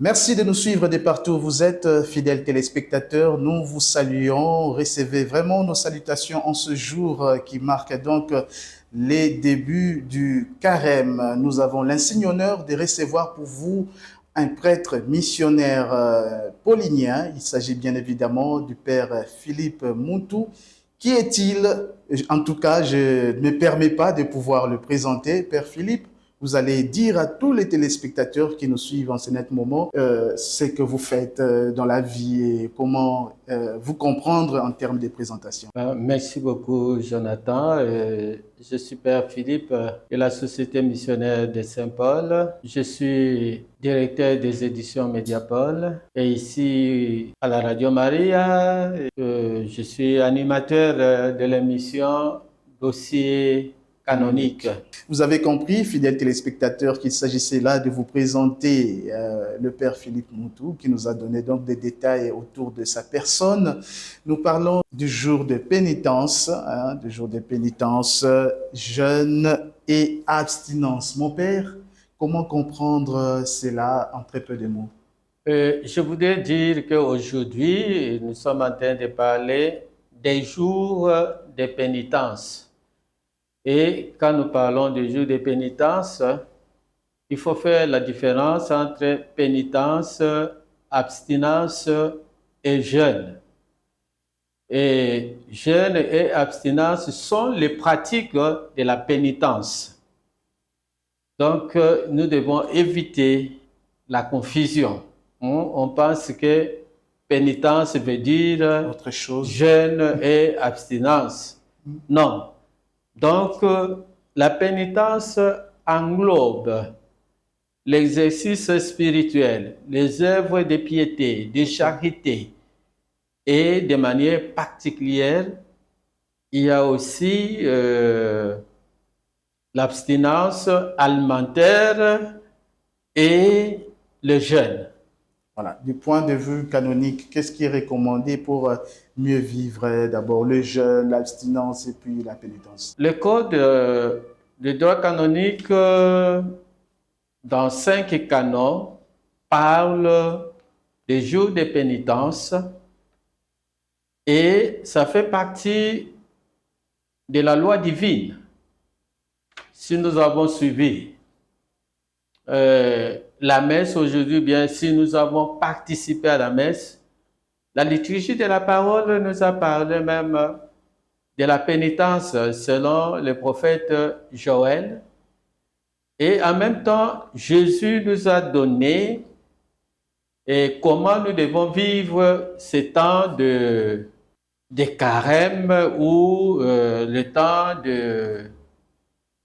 Merci de nous suivre de partout où vous êtes, fidèles téléspectateurs. Nous vous saluons. Recevez vraiment nos salutations en ce jour qui marque donc les débuts du carême. Nous avons l'insigne honneur de recevoir pour vous un prêtre missionnaire paulinien. Il s'agit bien évidemment du père Philippe Moutou. Qui est-il? En tout cas, je ne me permets pas de pouvoir le présenter. Père Philippe, vous allez dire à tous les téléspectateurs qui nous suivent en ce net moment ce que vous faites dans la vie et comment vous comprendre en termes de présentation. Merci beaucoup, Jonathan. Je suis Père Philippe de la Société missionnaire de Saint-Paul. Je suis directeur des éditions Mediapol et ici à la Radio Maria, je suis animateur de l'émission Dossier canonique. Vous avez compris, fidèles téléspectateurs, qu'il s'agissait là de vous présenter le Père Philippe Moutou, qui nous a donné donc des détails autour de sa personne. Nous parlons du jour de pénitence, du jour de pénitence, jeûne et abstinence. Mon Père, comment comprendre cela en très peu de mots? Je voudrais dire qu'aujourd'hui, nous sommes en train de parler des jours de pénitence. Et quand nous parlons du jour de pénitence, il faut faire la différence entre pénitence, abstinence et jeûne. Et jeûne et abstinence sont les pratiques de la pénitence. Donc, nous devons éviter la confusion. On pense que pénitence veut dire autre chose, jeûne et abstinence. Non. Donc, la pénitence englobe l'exercice spirituel, les œuvres de piété, de charité, et de manière particulière, il y a aussi l'abstinence alimentaire et le jeûne. Voilà. Du point de vue canonique, qu'est-ce qui est recommandé pour mieux vivre? D'abord le jeûne, l'abstinence et puis la pénitence. Le code de droit canonique, dans 5 canons, parle des jours de pénitence et ça fait partie de la loi divine. Si nous avons suivi la messe aujourd'hui, bien si nous avons participé à la messe, la liturgie de la parole nous a parlé même de la pénitence selon le prophète Joël. Et en même temps, Jésus nous a donné comment nous devons vivre ces temps de carême ou le temps de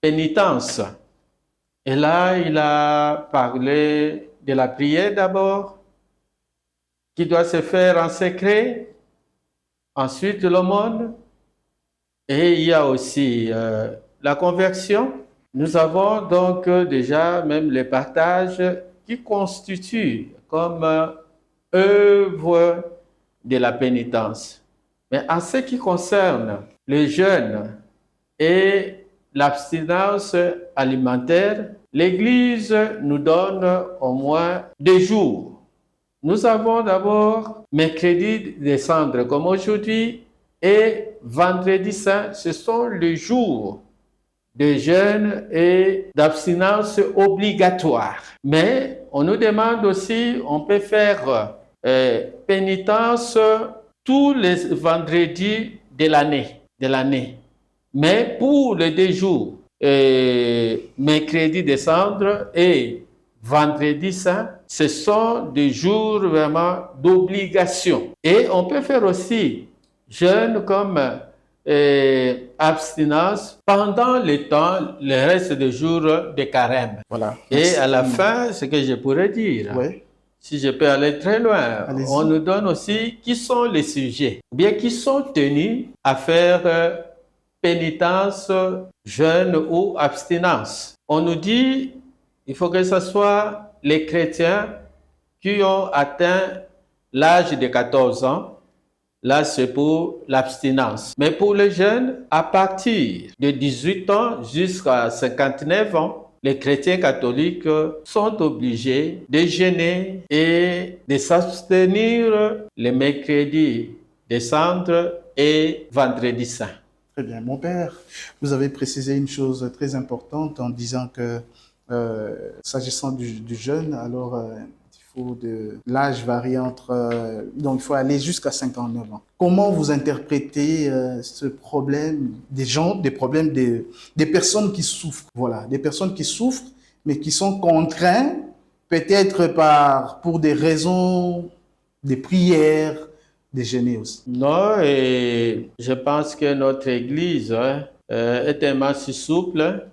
pénitence. Et là, il a parlé de la prière d'abord, qui doit se faire en secret, ensuite l'aumône, et il y a aussi la conversion. Nous avons donc déjà même les partages qui constituent comme œuvre de la pénitence. Mais en ce qui concerne le jeûne et l'abstinence alimentaire, l'Église nous donne au moins 2 jours. Nous avons d'abord mercredi des cendres comme aujourd'hui et vendredi saint, ce sont les jours de jeûne et d'abstinence obligatoire. Mais on nous demande aussi, on peut faire pénitence tous les vendredis de l'année. Mais pour les 2 jours, mercredi des cendres et vendredi saint, ce sont des jours vraiment d'obligation. Et on peut faire aussi jeûne comme abstinence pendant le reste des jours de carême. Voilà. Et à la fin, ce que je pourrais dire, oui. Si je peux aller très loin, on nous donne aussi qui sont les sujets, ou bien qui sont tenus à faire pénitence, jeûne ou abstinence. On nous dit il faut que ce soit les chrétiens qui ont atteint l'âge de 14 ans. Là, c'est pour l'abstinence. Mais pour les jeunes, à partir de 18 ans jusqu'à 59 ans, les chrétiens catholiques sont obligés de jeûner et de s'abstenir les mercredis des cendres et vendredi saint. Très bien. Mon père, vous avez précisé une chose très importante en disant que, s'agissant du jeûne, alors l'âge varie donc il faut aller jusqu'à 59 ans. Comment vous interprétez ce problème des personnes qui souffrent, voilà, des personnes qui souffrent, mais qui sont contraints, peut-être pour des raisons, des prières, de jeûner aussi. Non, et je pense que notre Église est tellement si souple,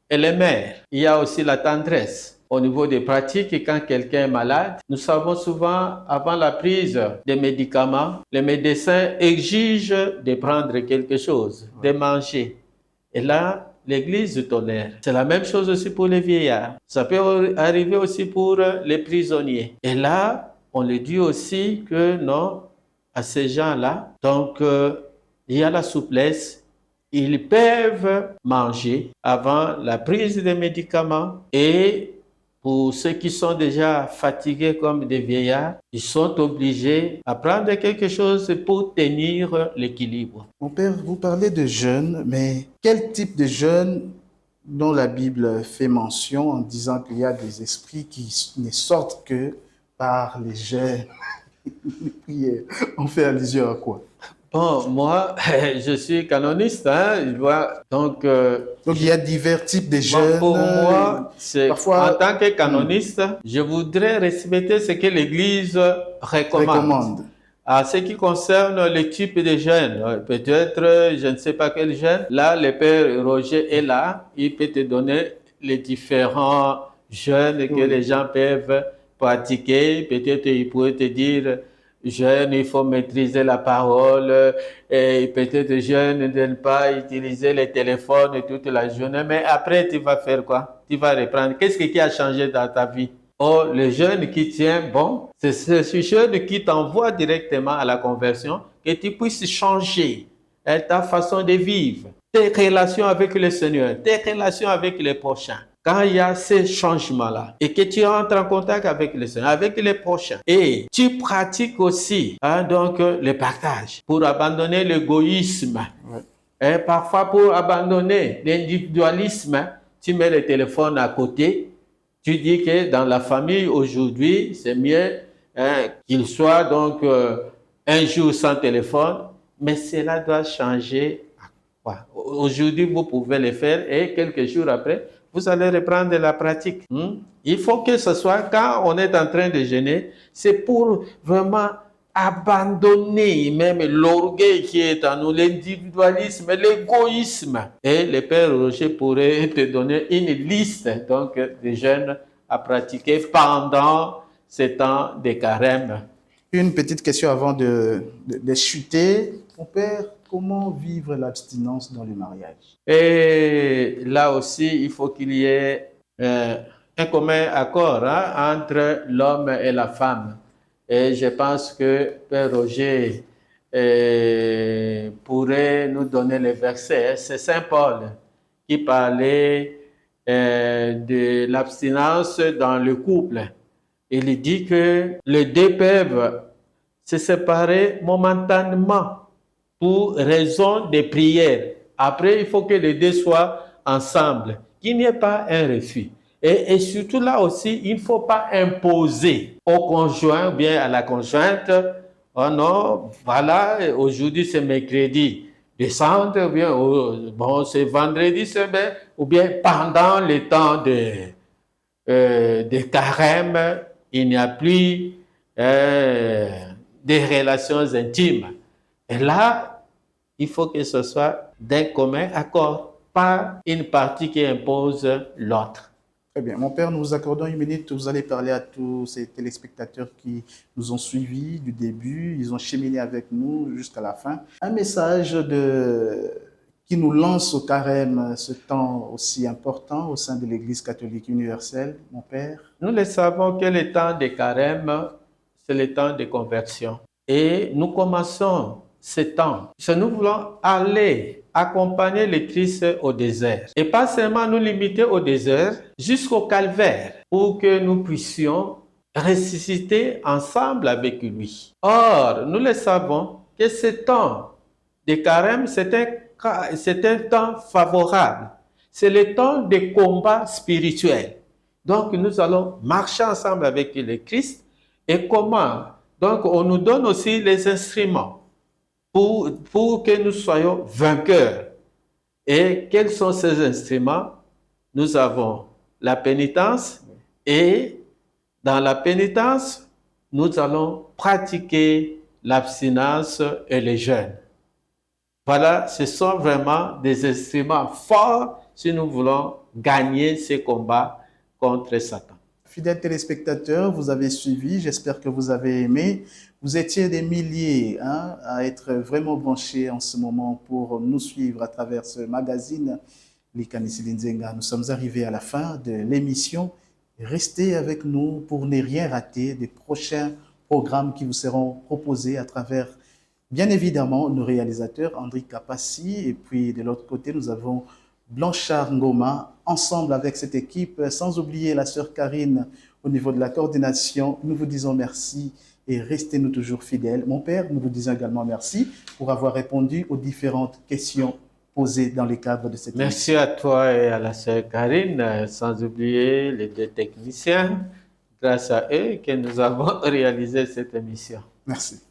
elle est mère. Il y a aussi la tendresse. Au niveau des pratiques, quand quelqu'un est malade, nous savons souvent, avant la prise des médicaments, les médecins exigent de prendre quelque chose, de manger. Et là, l'Église tolère. C'est la même chose aussi pour les vieillards. Ça peut arriver aussi pour les prisonniers. Et là, on le dit aussi que non, à ces gens-là, donc il y a la souplesse. Ils peuvent manger avant la prise des médicaments et pour ceux qui sont déjà fatigués comme des vieillards, ils sont obligés à prendre quelque chose pour tenir l'équilibre. Mon père, vous parlez de jeûne, mais quel type de jeûne dont la Bible fait mention en disant qu'il y a des esprits qui ne sortent que par les jeûnes, les prières? On fait allusion à quoi? Bon, moi, je suis canoniste, hein, je vois, donc il y a divers types de jeûnes. Pour moi, parfois, en tant que canoniste, je voudrais respecter ce que l'Église recommande. À ce qui concerne le type de jeûne, peut-être, je ne sais pas quel jeûne, là, le Père Roger est là, il peut te donner les différents jeûnes que les gens peuvent pratiquer. Peut-être il pourrait te dire, jeûne, il faut maîtriser la parole, et peut-être jeûne de ne pas utiliser les téléphones toute la journée, mais après tu vas faire quoi? Tu vas reprendre. Qu'est-ce qui a changé dans ta vie? Oh, le jeûne qui tient bon, c'est ce jeûne qui t'envoie directement à la conversion, que tu puisses changer ta façon de vivre, tes relations avec le Seigneur, tes relations avec les prochains. Quand il y a ces changements-là et que tu entres en contact avec le Seigneur, avec les prochains, et tu pratiques aussi donc le partage pour abandonner l'égoïsme. Et parfois pour abandonner l'individualisme, tu mets le téléphone à côté. Tu dis que dans la famille aujourd'hui, c'est mieux qu'il soit donc un jour sans téléphone, mais cela doit changer. Aujourd'hui, vous pouvez le faire et quelques jours après, vous allez reprendre la pratique. Il faut que ce soit, quand on est en train de jeûner, c'est pour vraiment abandonner même l'orgueil qui est en nous, l'individualisme, l'égoïsme. Et le Père Roger pourrait te donner une liste donc, de jeûnes à pratiquer pendant ces temps de carême. Une petite question avant de chuter. Mon Père, comment vivre l'abstinence dans le mariage? Et là aussi, il faut qu'il y ait un commun accord entre l'homme et la femme. Et je pense que Père Roger pourrait nous donner les versets. C'est Saint Paul qui parlait de l'abstinence dans le couple. Il dit que les deux peuvent se séparer momentanément pour raison de prière. Après, il faut que les deux soient ensemble, qu'il n'y ait pas un refus. Et surtout là aussi, il ne faut pas imposer au conjoint ou bien à la conjointe, oh non, voilà, aujourd'hui c'est mercredi, descendre, ou bien bon, c'est vendredi, c'est bien, ou bien pendant le temps de carême, il n'y a plus des relations intimes. Et là, il faut que ce soit d'un commun accord, pas une partie qui impose l'autre. Très bien. Mon Père, nous vous accordons une minute. Vous allez parler à tous ces téléspectateurs qui nous ont suivis du début. Ils ont cheminé avec nous jusqu'à la fin. Un message qui nous lance au carême, ce temps aussi important au sein de l'Église catholique universelle, mon Père. Nous le savons que le temps de carême, c'est le temps de conversion. Et nous commençons ce temps, c'est nous voulons aller accompagner le Christ au désert. Et pas seulement nous limiter au désert, jusqu'au calvaire, pour que nous puissions ressusciter ensemble avec lui. Or, nous le savons que ce temps de carême, c'est un temps favorable. C'est le temps de combat spirituel. Donc, nous allons marcher ensemble avec le Christ. Et comment? Donc, on nous donne aussi les instruments pour que nous soyons vainqueurs. Et quels sont ces instruments? Nous avons la pénitence et dans la pénitence, nous allons pratiquer l'abstinence et le jeûne. Voilà, ce sont vraiment des instruments forts si nous voulons gagner ces combats contre Satan. Fidèles téléspectateurs, vous avez suivi, j'espère que vous avez aimé. Vous étiez des milliers à être vraiment branchés en ce moment pour nous suivre à travers ce magazine Likanisi Nzenga. Nous sommes arrivés à la fin de l'émission. Restez avec nous pour ne rien rater des prochains programmes qui vous seront proposés à travers, bien évidemment, nos réalisateurs, André Kapassi, et puis de l'autre côté, nous avons Blanchard Ngoma, ensemble avec cette équipe, sans oublier la sœur Karine au niveau de la coordination. Nous vous disons merci et restez-nous toujours fidèles. Mon père, nous vous disons également merci pour avoir répondu aux différentes questions posées dans le cadre de cette émission. Merci à toi et à la sœur Karine, sans oublier les deux techniciens, grâce à eux que nous avons réalisé cette émission. Merci.